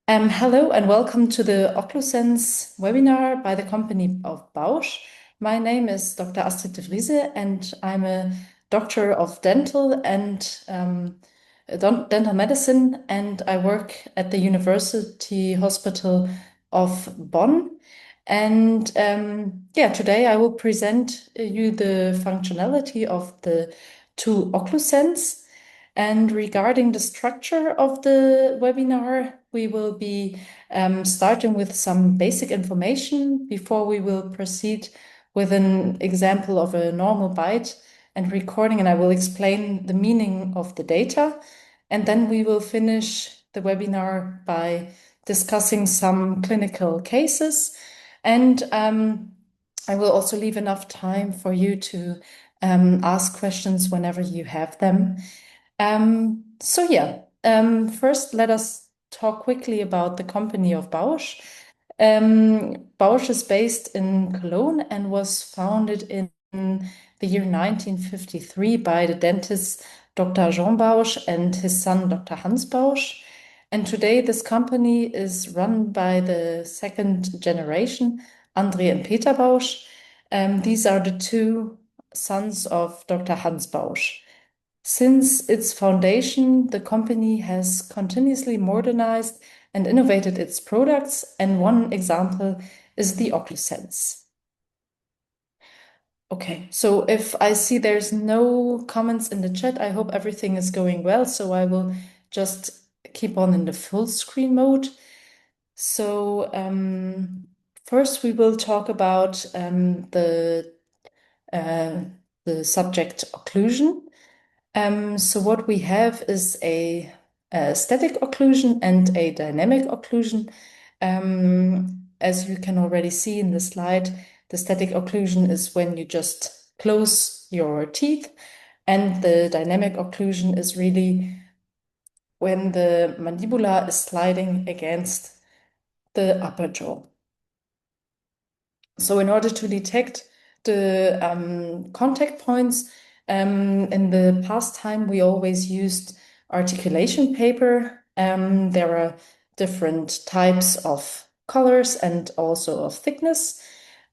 Hello and welcome to the OccluSense webinar by the company of Bausch. My name is Dr. Astrid de Vriese and I'm a doctor of dental and dental medicine, and I work at the University Hospital of Bonn. And yeah, today I will present you the functionality of the two OccluSense. And regarding the structure of the webinar, we will be starting with some basic information before we will proceed with an example of a normal bite and recording, and I will explain the meaning of the data. And then we will finish the webinar by discussing some clinical cases. And I will also leave enough time for you to ask questions whenever you have them. So yeah, first let us talk quickly about the company of Bausch. Bausch is based in Cologne and was founded in the year 1953 by the dentist Dr. Jean Bausch and his son Dr. Hans Bausch. And today this company is run by the second generation, André and Peter Bausch. These are the two sons of Dr. Hans Bausch. Since its foundation, the company has continuously modernized and innovated its products, and one example is the OccluSense. Okay, so if I see there's no comments in the chat, I hope everything is going well, so I will just keep on in the full screen mode. So first we will talk about the subject occlusion. So what we have is a static occlusion and a dynamic occlusion. As you can already see in the slide, the static occlusion is when you just close your teeth, and the dynamic occlusion is really when the mandibula is sliding against the upper jaw. So in order to detect the contact points, in the past time, we always used articulation paper. There are different types of colors and also of thickness.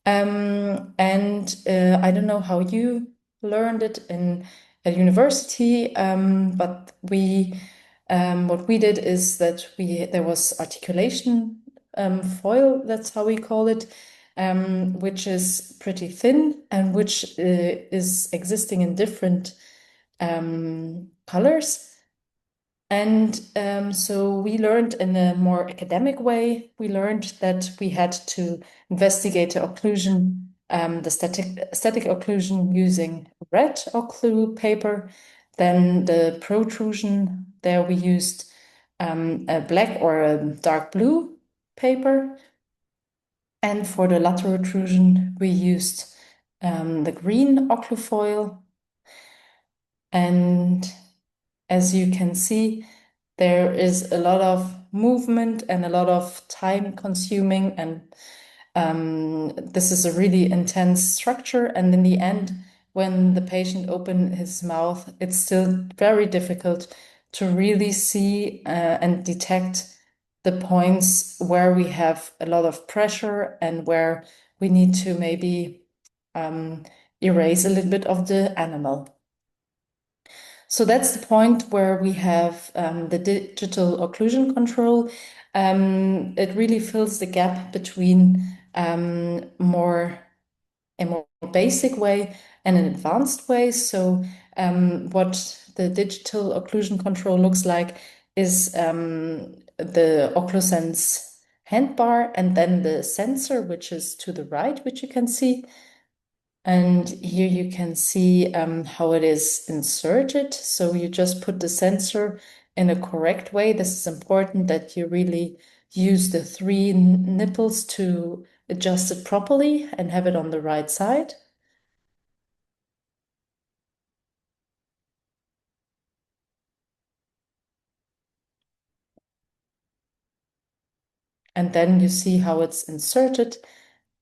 And I don't know how you learned it in a university, but what we did is that there was articulation foil, that's how we call it, which is pretty thin and which is existing in different colors. And so we learned in a more academic way, we learned that we had to investigate the occlusion, the static occlusion using red occlu paper. Then the protrusion, there we used a black or a dark blue paper. And for the lateral protrusion, we used the green occlufoil. And as you can see, there is a lot of movement and a lot of time consuming, and this is a really intense structure. And in the end, when the patient opens his mouth, it's still very difficult to really see and detect the points where we have a lot of pressure and where we need to maybe erase a little bit of the animal. So that's the point where we have the digital occlusion control. It really fills the gap between a more basic way and an advanced way. So what the digital occlusion control looks like is the OccluSense handbar and then the sensor, which is to the right, which you can see. And here you can see how it is inserted. So you just put the sensor in a correct way. This is important that you really use the three nipples to adjust it properly and have it on the right side. And then you see how it's inserted.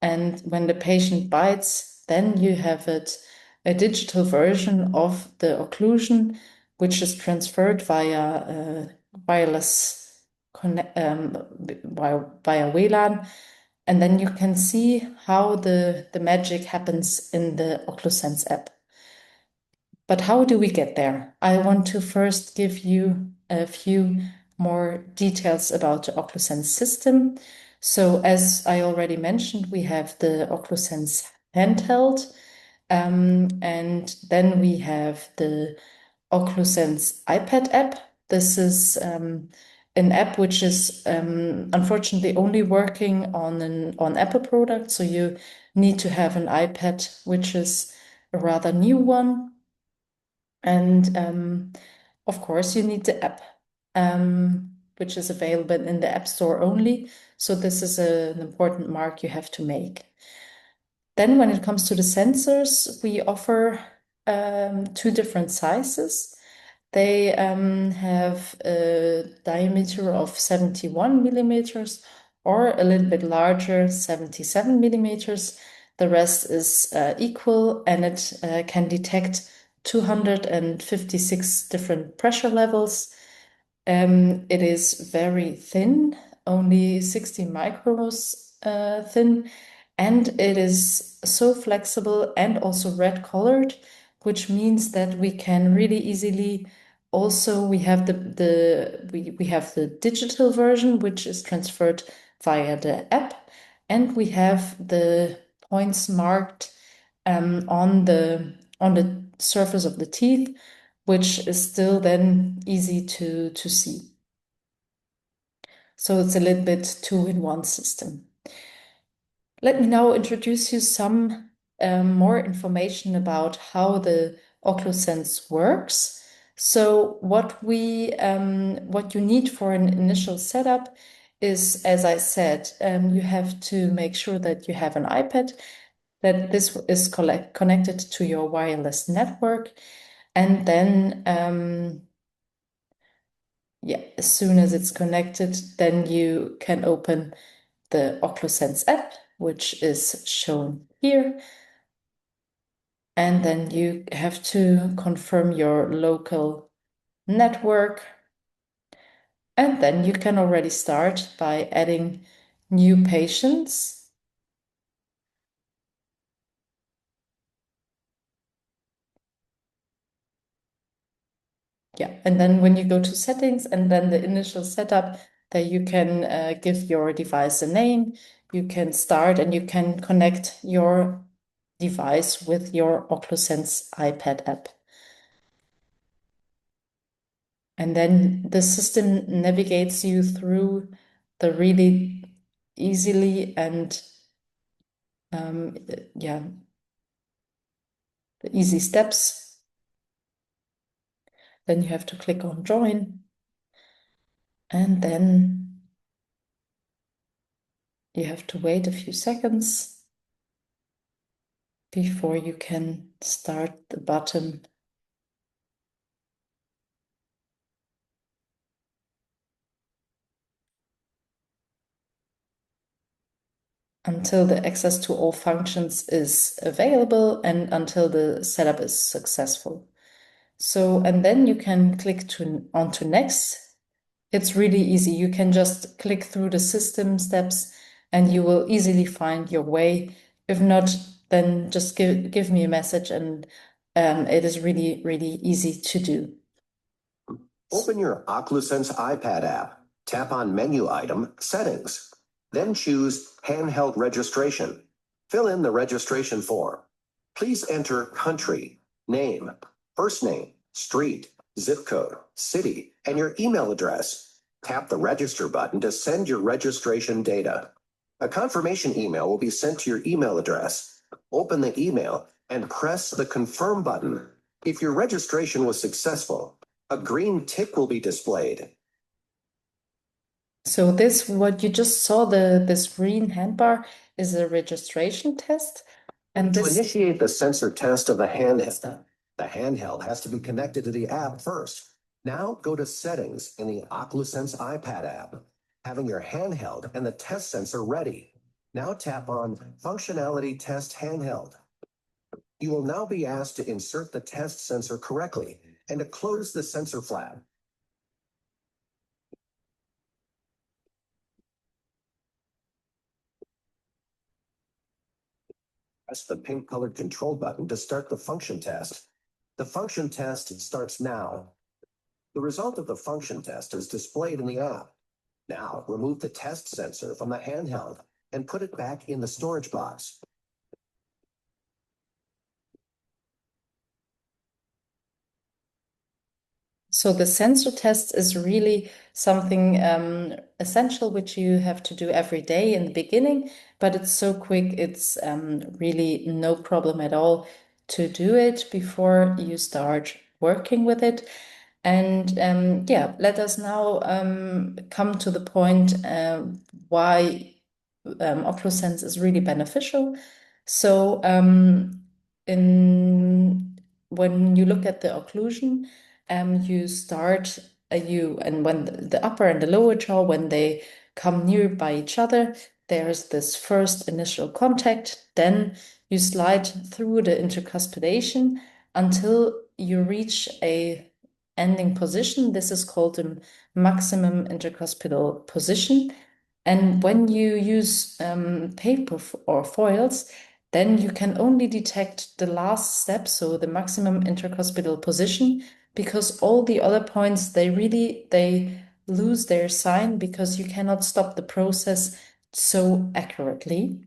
And when the patient bites, then you have a digital version of the occlusion, which is transferred via wireless connect via WLAN, and then you can see how the magic happens in the OccluSense app. But how do we get there? I want to first give you a few more details about the OccluSense system. So as I already mentioned, we have the OccluSense handheld, and then we have the OccluSense iPad app. This is an app which is unfortunately only working on Apple products. So you need to have an iPad, which is a rather new one. And of course, you need the app, which is available in the App Store only. So this is an important mark you have to make. Then when it comes to the sensors, we offer two different sizes. They have a diameter of 71 millimeters or a little bit larger, 77 millimeters. The rest is equal, and it can detect 256 different pressure levels. It is very thin, only 60 microns thin, and it is so flexible and also red colored, which means that we can really easily also we have we have the digital version, which is transferred via the app, and we have the points marked on the surface of the teeth, which is still then easy to see. So it's a little bit two-in-one system. Let me now introduce you some more information about how the OccluSense works. So what you need for an initial setup is, as I said, you have to make sure that you have an iPad, that this is connected to your wireless network, and then yeah, as soon as it's connected, then you can open the OccluSense app, which is shown here. And then you have to confirm your local network. And then you can already start by adding new patients. Yeah, and then when you go to settings and then the initial setup, there you can give your device a name, you can start and you can connect your device with your OccluSense iPad app. And then the system navigates you through the really easily and yeah, the easy steps. Then you have to click on join, and then you have to wait a few seconds before you can start the button. Until the access to all functions is available and until the setup is successful. So, and then you can click onto next. It's really easy. You can just click through the system steps and you will easily find your way. If not, then just give me a message, and it is really, really easy to do. Open your OccluSense iPad app. Tap on menu item Settings. Then choose Handheld Registration. Fill in the registration form. Please enter country, name, first name, street, zip code, city, and your email address. Tap the Register button to send your registration data. A confirmation email will be sent to your email address. Open the email and press the Confirm button. If your registration was successful, a green tick will be displayed. So this, what you just saw, this green handbar is a registration test. And to initiate the sensor test of the handheld has to be connected to the app first. Now go to Settings in the OccluSense iPad app, having your handheld and the test sensor ready. Now tap on Functionality Test Handheld. You will now be asked to insert the test sensor correctly and to close the sensor flap. Press the pink colored control button to start the function test. The function test starts now. The result of the function test is displayed in the app. Now, remove the test sensor from the handheld and put it back in the storage box. So the sensor test is really something essential, which you have to do every day in the beginning, but it's so quick, it's really no problem at all to do it before you start working with it. And yeah, let us now come to the point why OccluSense is really beneficial. So when you look at the occlusion, you start and when the upper and the lower jaw, when they come near by each other, there's this first initial contact. Then you slide through the intercuspidation until you reach a ending position. This is called the maximum intercuspidal position. And when you use paper or foils, then you can only detect the last step, so the maximum intercuspidal position, because all the other points, they lose their sign because you cannot stop the process so accurately.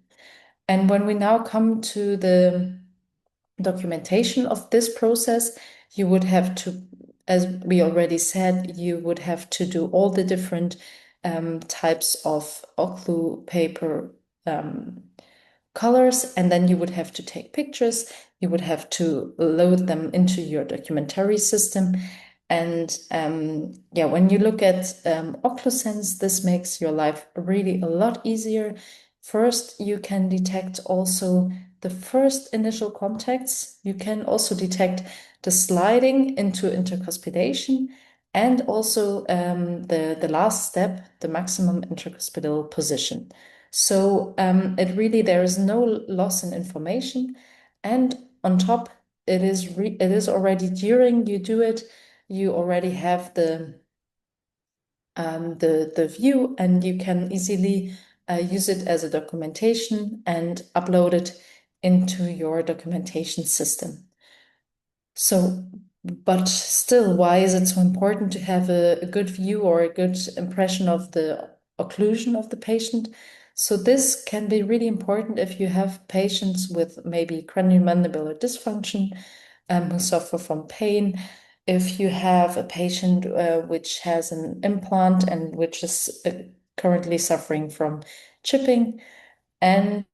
And when we now come to the documentation of this process, you would have to, as we already said, you would have to do all the different types of occlu paper colors, and then you would have to take pictures. You would have to load them into your documentary system. And yeah, when you look at OccluSense, this makes your life really a lot easier. First, you can detect also the first initial contacts. You can also detect the sliding into intercuspidation, and also the last step, the maximum intercuspidal position. So it really, there is no loss in information. And on top, it is already during you do it, you already have the view, and you can easily use it as a documentation and upload it into your documentation system. So, but still, why is it so important to have a good view or a good impression of the occlusion of the patient? So this can be really important if you have patients with maybe craniomandibular dysfunction who suffer from pain. If you have a patient which has an implant and which is currently suffering from chipping. And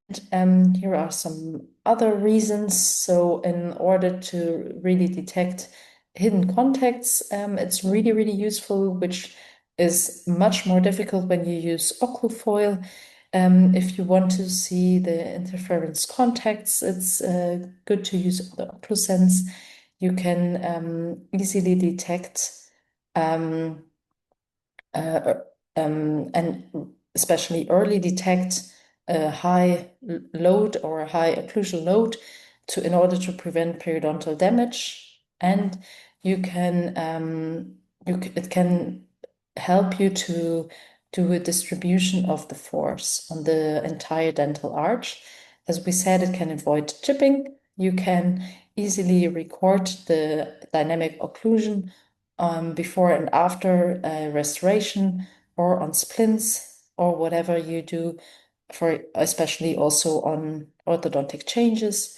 here are some other reasons. So in order to really detect hidden contacts, it's really, really useful, which is much more difficult when you use occlufoil. If you want to see the interference contacts, it's good to use the OccluSense. You can easily detect and especially early detect a high load or a high occlusion load in order to prevent periodontal damage. And you can it can help you to do a distribution of the force on the entire dental arch. As we said, it can avoid chipping. You can easily record the dynamic occlusion before and after restoration, or on splints, or whatever you do, for especially also on orthodontic changes.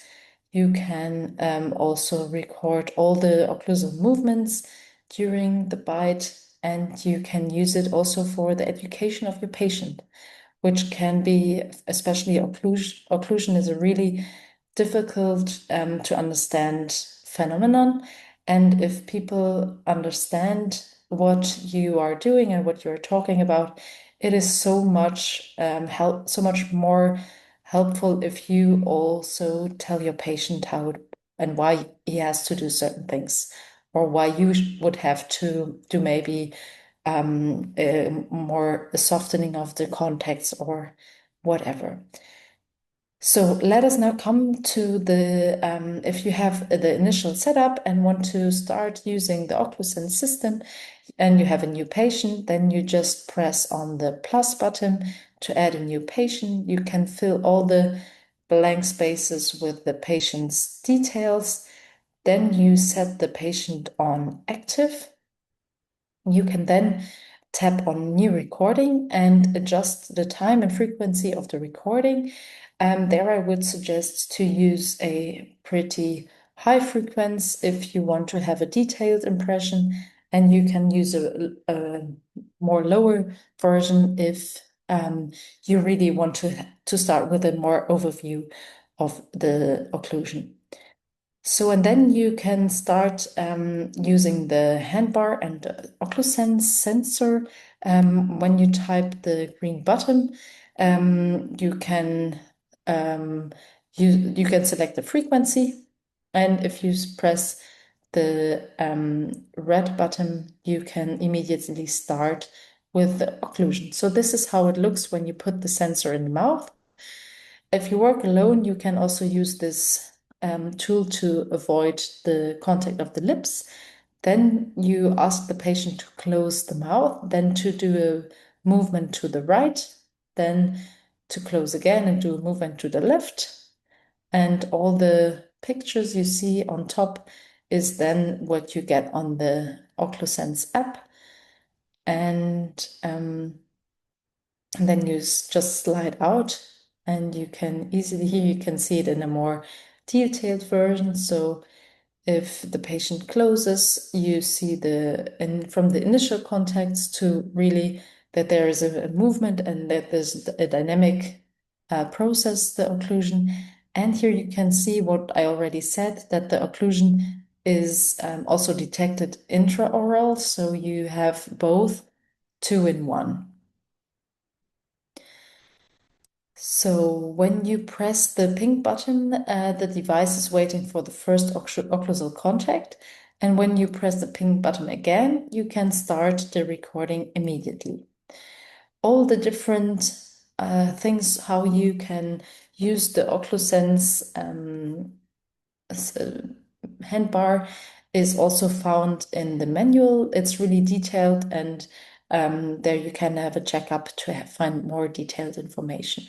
You can also record all the occlusal movements during the bite, and you can use it also for the education of your patient, which can be, especially occlusion. Occlusion is a really difficult to understand phenomenon. And if people understand what you are doing and what you're talking about, it is so much so much more helpful if you also tell your patient how and why he has to do certain things, or why you would have to do maybe more softening of the contacts or whatever. So let us now come to the, if you have the initial setup and want to start using the OccluSense system and you have a new patient, then you just press on the plus button to add a new patient. You can fill all the blank spaces with the patient's details. Then you set the patient on active. You can then tap on new recording and adjust the time and frequency of the recording. There I would suggest to use a pretty high frequency if you want to have a detailed impression, and you can use a more lower version if you really want to start with a more overview of the occlusion. So, and then you can start using the handbar and the OccluSense sensor. When you type the green button, you can you can select the frequency, and if you press the red button, you can immediately start with the occlusion. So this is how it looks when you put the sensor in the mouth. If you work alone, you can also use this tool to avoid the contact of the lips. Then you ask the patient to close the mouth, then to do a movement to the right, then to close again and do a movement to the left. And all the pictures you see on top is then what you get on the OccluSense app. And then you just slide out, and you can easily, here you can see it in a more detailed version. So if the patient closes, you see from the initial contacts to really that there is a movement and that there's a dynamic process, the occlusion. And here you can see what I already said, that the occlusion is also detected intraoral. So you have both two in one. So when you press the pink button, the device is waiting for the first occlusal contact. And when you press the pink button again, you can start the recording immediately. All the different things, how you can use the OccluSense handbar is also found in the manual. It's really detailed, and there you can have a checkup to find more detailed information.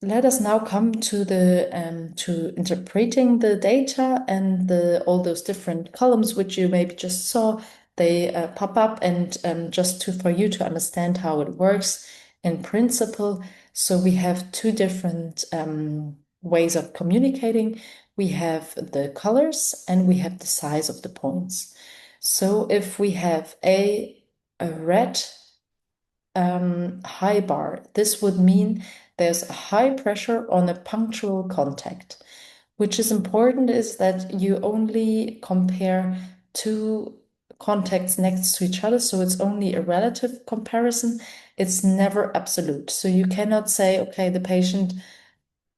Let us now come to to interpreting the data and all those different columns which you maybe just saw. They pop up, and just for you to understand how it works in principle. So we have two different ways of communicating. We have the colors and we have the size of the points. So if we have a red high bar, this would mean there's a high pressure on a punctual contact. Which is important is that you only compare two contacts next to each other, so it's only a relative comparison. It's never absolute. So you cannot say, okay, the patient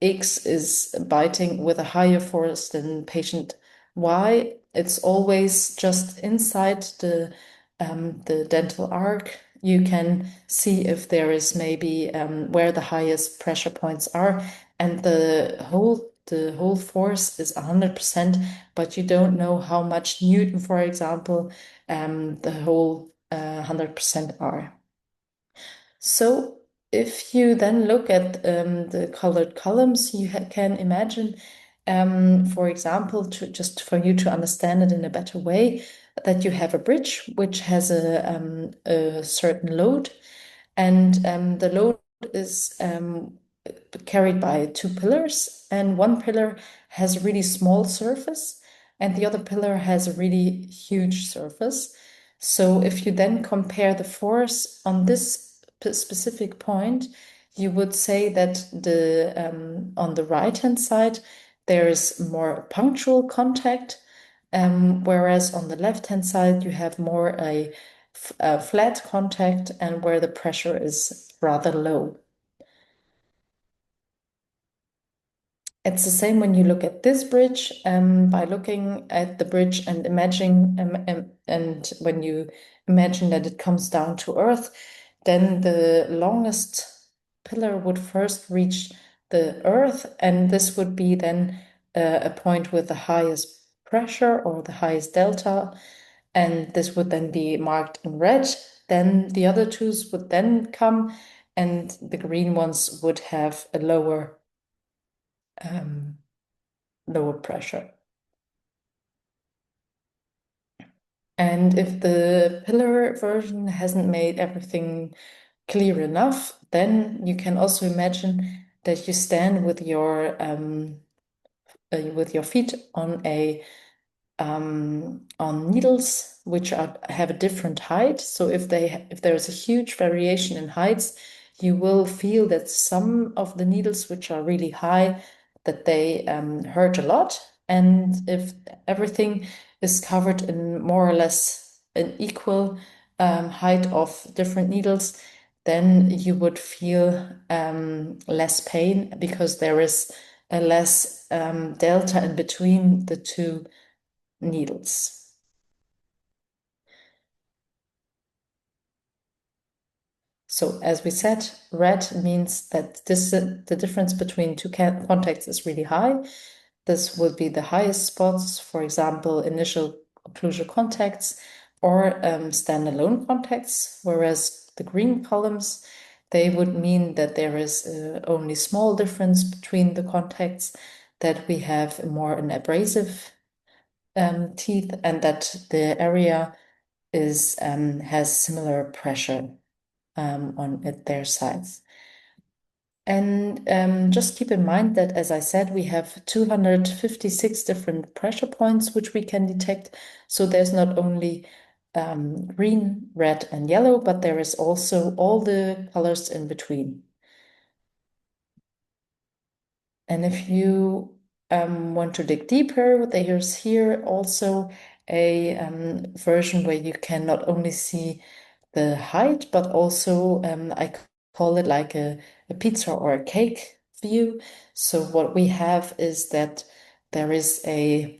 X is biting with a higher force than patient Y. It's always just inside the dental arc. You can see if there is maybe where the highest pressure points are, and the whole force is 100%, but you don't know how much Newton, for example, the whole 100% are. So if you then look at the colored columns, you can imagine, for example, just for you to understand it in a better way, that you have a bridge which has a certain load, and the load is carried by two pillars, and one pillar has a really small surface, and the other pillar has a really huge surface. So if you then compare the force on this specific point, you would say that on the right-hand side there is more punctual contact, whereas on the left-hand side you have more a flat contact, and where the pressure is rather low. It's the same when you look at this bridge. By looking at the bridge and imagining, and when you imagine that it comes down to Earth, then the longest pillar would first reach the Earth, and this would be then a point with the highest pressure or the highest delta, and this would then be marked in red. Then the other twos would then come, and the green ones would have a lower lower pressure. And if the pillar version hasn't made everything clear enough, then you can also imagine that you stand with your feet on needles which have a different height. So if there's a huge variation in heights, you will feel that some of the needles which are really high, that they hurt a lot. And if everything is covered in more or less an equal height of different needles, then you would feel less pain because there is a less delta in between the two needles. So as we said, red means that the difference between two contacts is really high. This would be the highest spots, for example, initial occlusal contacts or standalone contacts, whereas the green columns, they would mean that there is only small difference between the contacts, that we have more an abrasive teeth, and that the area has similar pressure on their sides. And just keep in mind that, as I said, we have 256 different pressure points which we can detect. So there's not only green, red, and yellow, but there is also all the colors in between. And if you want to dig deeper, there's here also a version where you can not only see the height, but also I call it like a pizza or a cake view. So what we have is that there is you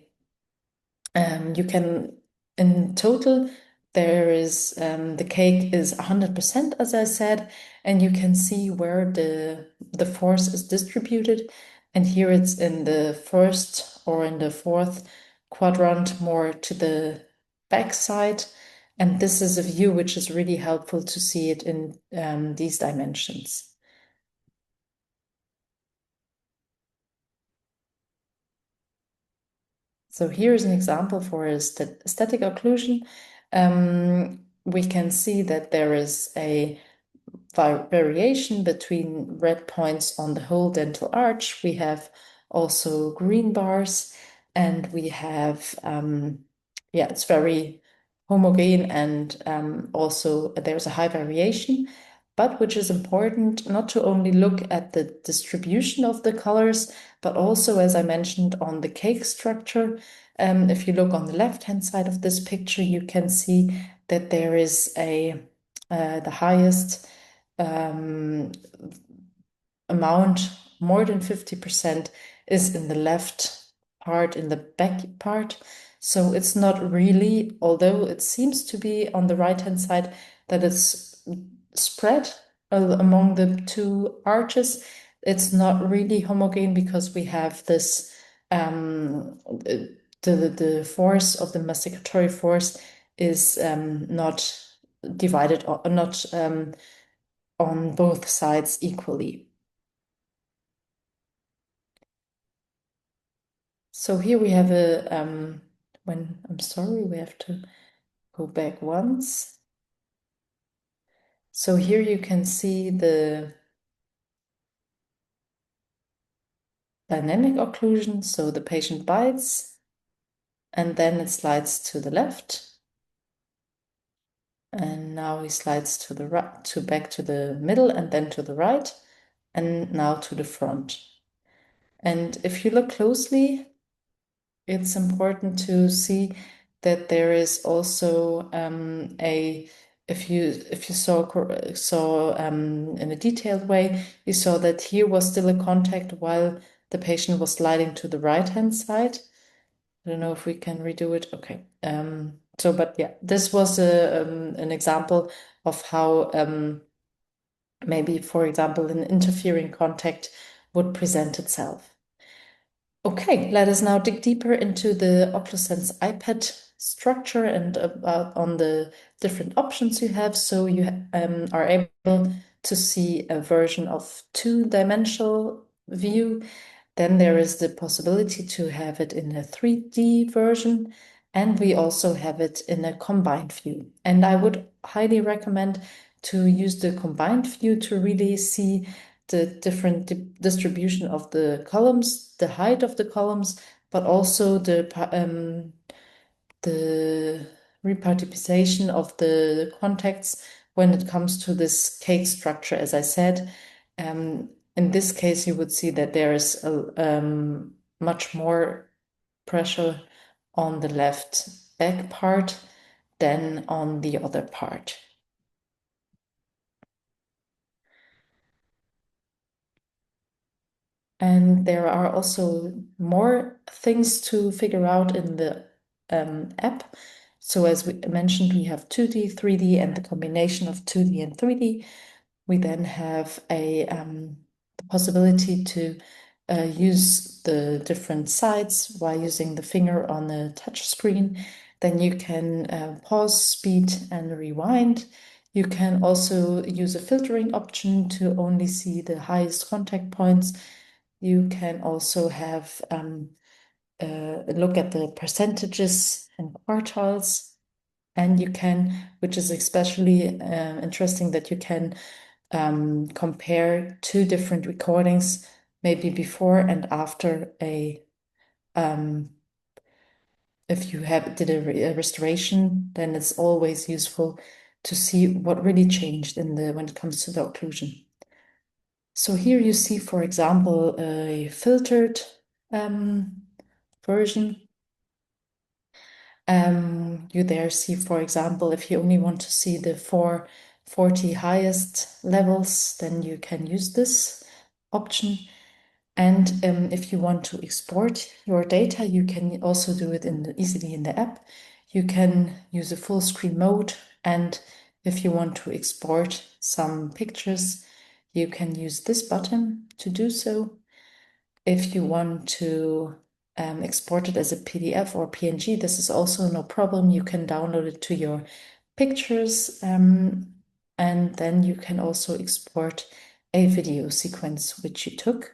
can, in total, there is the cake is 100%, as I said, and you can see where the force is distributed. And here it's in the first or in the fourth quadrant, more to the back side. And this is a view which is really helpful to see it in these dimensions. So here is an example for a static occlusion. We can see that there is a variation between red points on the whole dental arch. We have also green bars, and we have, yeah, it's very homogene, and also there's a high variation. But which is important, not to only look at the distribution of the colors, but also, as I mentioned, on the cake structure. If you look on the left-hand side of this picture, you can see that there is the highest amount, more than 50%, is in the left part, in the back part. So it's not really, although it seems to be on the right-hand side, that it's spread among the two arches. It's not really homogene because we have this the force of the masticatory force is not divided or not on both sides equally. So here we have I'm sorry, we have to go back once. So here you can see the dynamic occlusion. So the patient bites, and then it slides to the left. And now he slides to the right, back to the middle, and then to the right, and now to the front. And if you look closely, it's important to see that there is also if you saw in a detailed way, you saw that here was still a contact while the patient was sliding to the right-hand side. I don't know if we can redo it. Okay. But yeah, this was an example of how maybe, for example, an interfering contact would present itself. Okay, let us now dig deeper into the OccluSense iPad structure and about on the different options you have. So you are able to see a version of two-dimensional view. Then there is the possibility to have it in a 3D version, and we also have it in a combined view. And I would highly recommend to use the combined view to really see the different distribution of the columns, the height of the columns, but also the repartipization of the contacts when it comes to this cake structure, as I said. In this case, you would see that there is much more pressure on the left back part than on the other part. And there are also more things to figure out in the app. So as we mentioned, we have 2D, 3D, and the combination of 2D and 3D. We then have the possibility to use the different sides while using the finger on the touch screen. Then you can pause, speed, and rewind. You can also use a filtering option to only see the highest contact points. You can also have look at the percentages and quartiles. And you can, which is especially interesting, that you can compare two different recordings, maybe before and after if you did a restoration, then it's always useful to see what really changed when it comes to the occlusion. So here you see, for example, a filtered version. You there see, for example, if you only want to see the 440 highest levels, then you can use this option. And if you want to export your data, you can also do it easily in the app. You can use a full screen mode, and if you want to export some pictures, you can use this button to do so. If you want to export it as a PDF or PNG, this is also no problem. You can download it to your pictures, and then you can also export a video sequence which you took.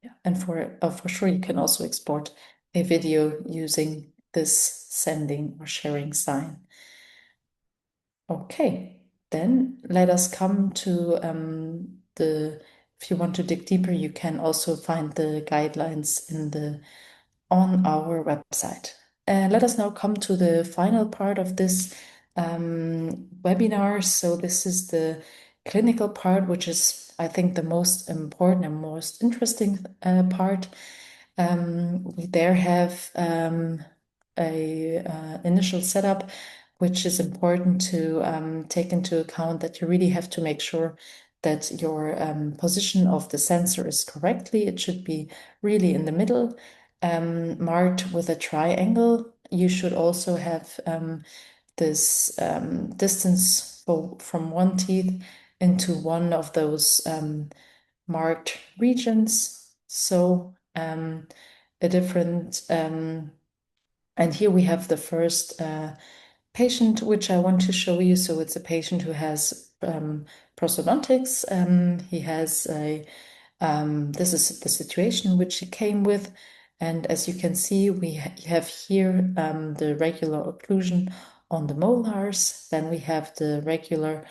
Yeah, and for sure, you can also export a video using this sending or sharing sign. Okay, then let us come to if you want to dig deeper, you can also find the guidelines on our website. Let us now come to the final part of this webinar. So this is the clinical part, which is, I think, the most important and most interesting part. We there have a initial setup, which is important to take into account, that you really have to make sure that your position of the sensor is correctly. It should be really in the middle, marked with a triangle. You should also have this distance from one teeth into one of those marked regions. So a different, and here we have the first patient, which I want to show you. So it's a patient who has prosthodontics. He has this is the situation which he came with. And as you can see, we have here the regular occlusion on the molars. Then we have the regular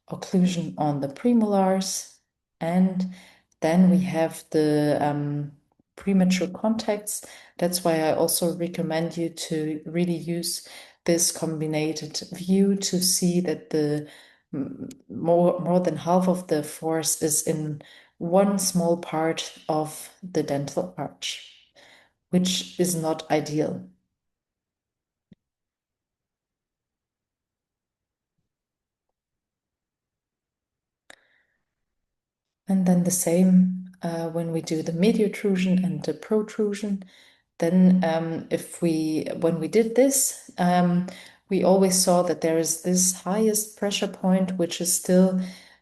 occlusion on the premolars. And then we have the premature contacts. That's why I also recommend you to really use this combined view to see that the more than half of the force is in one small part of the dental arch, which is not ideal. And then the same when we do the mediotrusion and the protrusion. Then when we did this, we always saw that there is this highest pressure point, which is still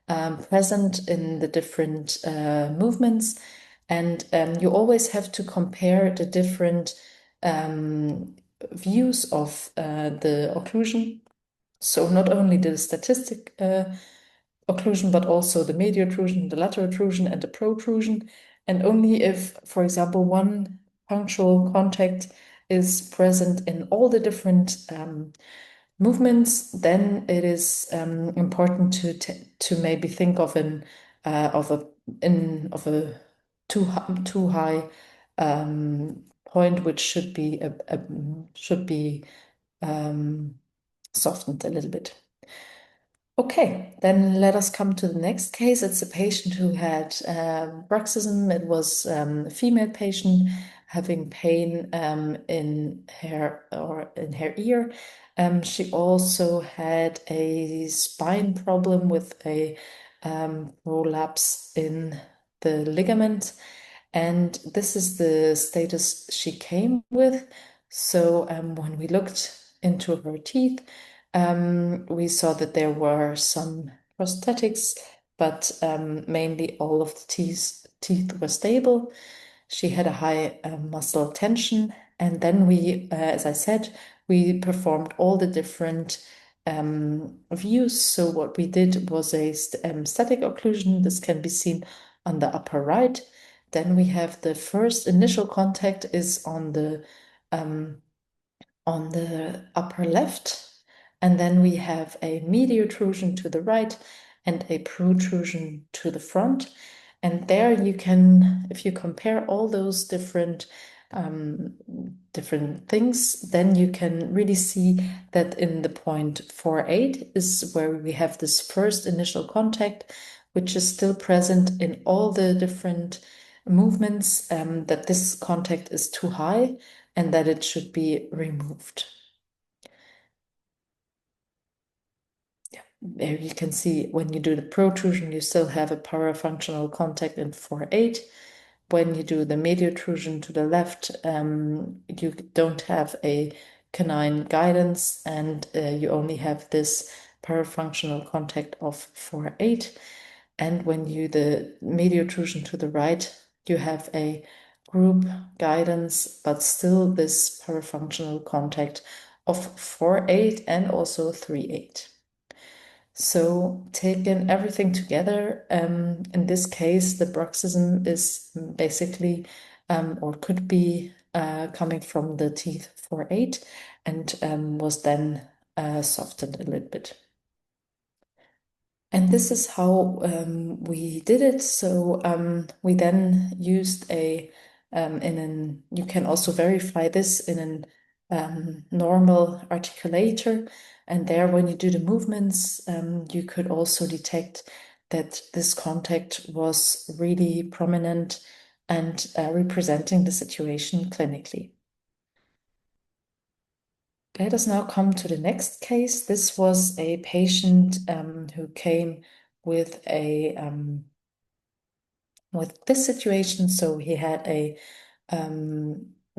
present in the different movements. And you always have to compare the different views of the occlusion. So not only the statistic occlusion, but also the medial occlusion, the lateral occlusion, and the protrusion. And only if, for example, one punctual contact is present in all the different movements, then it is important to maybe think of a too high point, which should be softened a little bit. Okay, then let us come to the next case. It's a patient who had bruxism. It was a female patient having pain in her ear. She also had a spine problem with a prolapse in the ligament. And this is the status she came with. So when we looked into her teeth, we saw that there were some prosthetics, but mainly all of the teeth were stable. She had a high muscle tension. And then as I said, we performed all the different views. So what we did was a static occlusion. This can be seen on the upper right. Then we have the first initial contact is on the upper left. And then we have a medial protrusion to the right and a protrusion to the front. And there you can, if you compare all those different things, then you can really see that in the point 4.8 is where we have this first initial contact, which is still present in all the different movements, that this contact is too high and that it should be removed. There you can see when you do the protrusion, you still have a parafunctional contact in 4.8. When you do the medial protrusion to the left, you don't have a canine guidance, and you only have this parafunctional contact of 4.8. And when you the medial protrusion to the right, you have a group guidance, but still this parafunctional contact of 4.8 and also 3.8. So taking everything together, in this case, the bruxism is basically, or could be coming from the teeth 4.8 and was then softened a little bit. And this is how we did it. So we then used you can also verify this in an normal articulator. And there, when you do the movements, you could also detect that this contact was really prominent and representing the situation clinically. Let us now come to the next case. This was a patient who came with with this situation. So he had a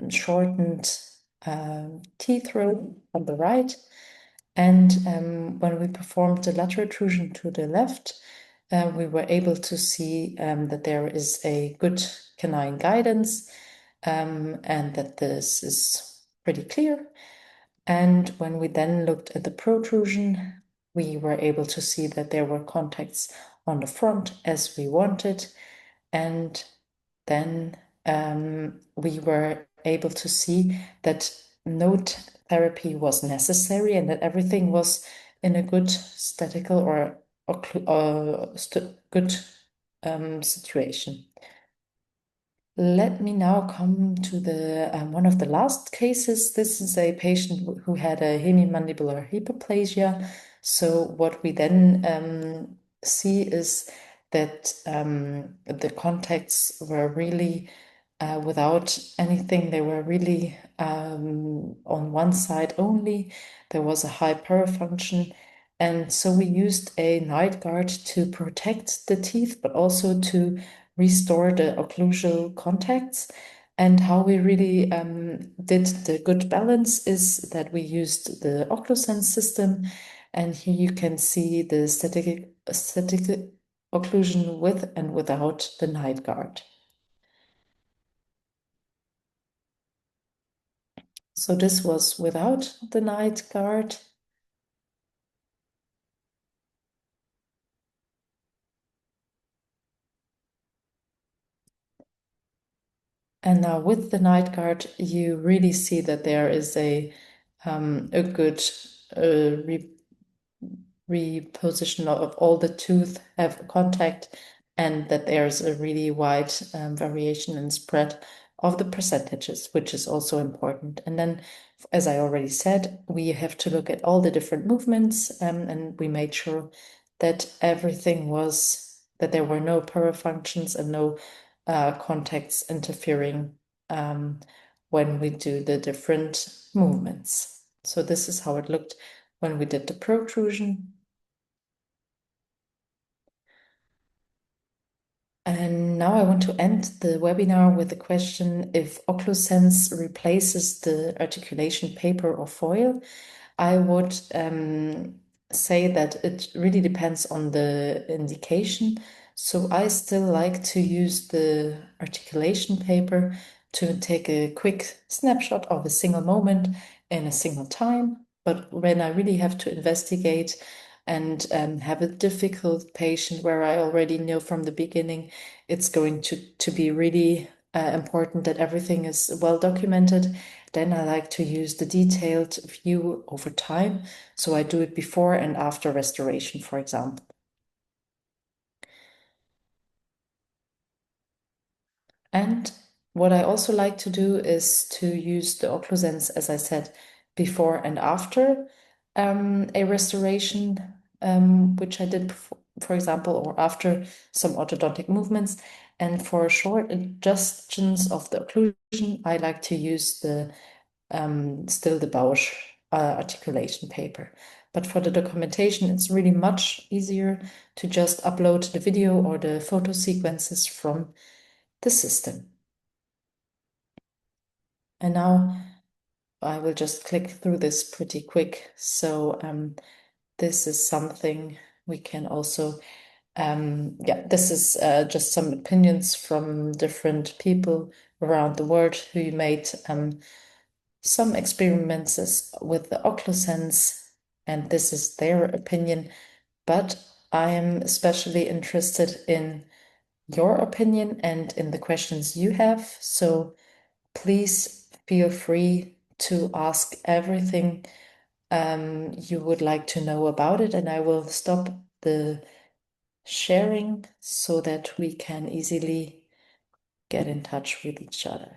shortened teeth row on the right, and when we performed the lateral protrusion to the left, we were able to see that there is a good canine guidance, and that this is pretty clear. And when we then looked at the protrusion, we were able to see that there were contacts on the front as we wanted. And then we were able to see that no therapy was necessary and that everything was in a good statical or good situation. Let me now come to the one of the last cases. This is a patient who had a hemimandibular hyperplasia. So what we then see is that the contacts were really without anything. They were really on one side only. There was a high parafunction. And so we used a night guard to protect the teeth, but also to restore the occlusal contacts. And how we really did the good balance is that we used the OccluSense system. And here you can see the static occlusion with and without the night guard. So this was without the night guard. And now with the night guard, you really see that there is a good reposition of all the tooth have contact, and that there's a really wide variation in spread of the percentages, which is also important. And then, as I already said, we have to look at all the different movements, and we made sure that that there were no parafunctions and no contacts interfering when we do the different movements. So this is how it looked when we did the protrusion. And now I want to end the webinar with the question if OccluSense replaces the articulation paper or foil. I would say that it really depends on the indication. So I still like to use the articulation paper to take a quick snapshot of a single moment in a single time. But when I really have to investigate and have a difficult patient where I already know from the beginning it's going to be really important that everything is well documented, then I like to use the detailed view over time. So I do it before and after restoration, for example. And what I also like to do is to use the OccluSense, as I said, before and after a restoration, which I did, for example, or after some orthodontic movements. And for short adjustments of the occlusion, I like to use still the Bausch articulation paper. But for the documentation, it's really much easier to just upload the video or the photo sequences from the system. And now I will just click through this pretty quick. So this is something we can also, this is just some opinions from different people around the world who made some experiments with the OccluSense, and this is their opinion. But I am especially interested in your opinion and in the questions you have. So please feel free to ask everything you would like to know about it, and I will stop the sharing so that we can easily get in touch with each other.